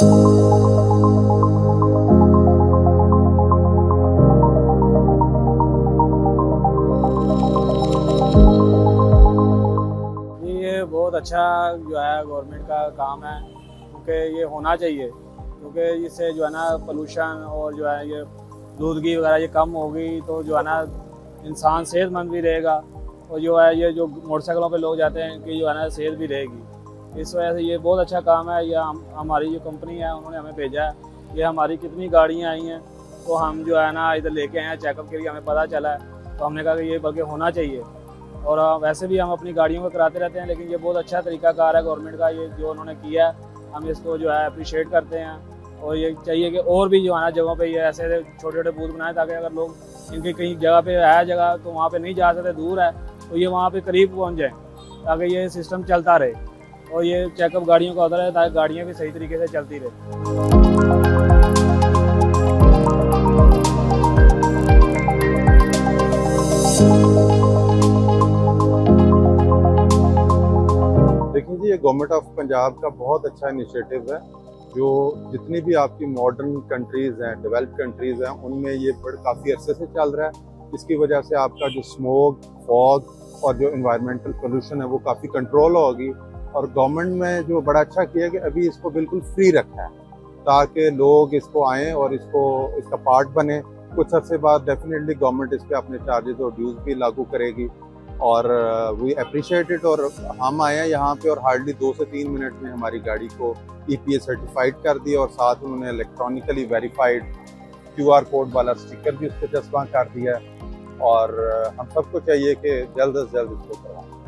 ये बहुत अच्छा जो है गवर्नमेंट का काम है, क्योंकि ये होना चाहिए, क्योंकि इससे जो है ना पोल्यूशन और जो है ये दूधगी वगैरह ये कम होगी, तो जो है ना इंसान सेहतमंद भी रहेगा, और जो है ये जो मोटरसाइकिलों पे लोग जाते हैं कि जो है ना सेहत भी रहेगी। इस वजह से ये बहुत अच्छा काम है। ये हमारी जो कंपनी है उन्होंने हमें भेजा है। ये हमारी कितनी गाड़ियाँ आई हैं, तो हम जो है ना इधर लेके आए हैं चेकअप के लिए, हमें पता चला है, तो हमने कहा कि ये बल्कि होना चाहिए। और वैसे भी हम अपनी गाड़ियों को कराते रहते हैं, लेकिन ये बहुत अच्छा तरीकाकार है गवर्नमेंट का, ये जो उन्होंने किया है, हम इसको जो है अप्रिशिएट करते हैं। और ये चाहिए कि और भी जो है ना जगहों पे ये ऐसे छोटे छोटे बूथ बनाए, ताकि अगर लोग इनकी कहीं जगह पे है जगह तो वहाँ पे नहीं जा सकते, दूर है, तो ये वहाँ पे करीब पहुँच जाएँ, ताकि ये सिस्टम चलता रहे और ये चेकअप गाड़ियों का होता रहे, ताकि गाड़ियाँ भी सही तरीके से चलती रहे। देखिए जी, ये गवर्नमेंट ऑफ पंजाब का बहुत अच्छा इनिशिएटिव है। जो जितनी भी आपकी मॉडर्न कंट्रीज़ हैं, डेवलप्ड कंट्रीज़ हैं, उनमें ये काफ़ी अरसे से चल रहा है। इसकी वजह से आपका जो स्मोक, फॉग और जो इन्वायरमेंटल पोल्यूशन है वो काफ़ी कंट्रोल होगी। और गवर्नमेंट में जो बड़ा अच्छा किया कि अभी इसको बिल्कुल फ्री रखा है, ताकि लोग इसको आएँ और इसका पार्ट बने। कुछ अरसे बाद डेफिनेटली गवर्नमेंट इस पर अपने चार्जेस और ड्यूज़ भी लागू करेगी, और वी अप्रिशिएट इट। और हम आए हैं यहाँ पे और हार्डली 2 से 3 मिनट में हमारी गाड़ी को EPA सर्टिफाइड कर दिया, और साथ उन्होंने इलेक्ट्रॉनिकली वेरीफाइड QR कोड वाला स्टिकर भी उस पर चस्पा कर दिया है। और हम सबको चाहिए कि जल्द से जल्द इसको करवाएं।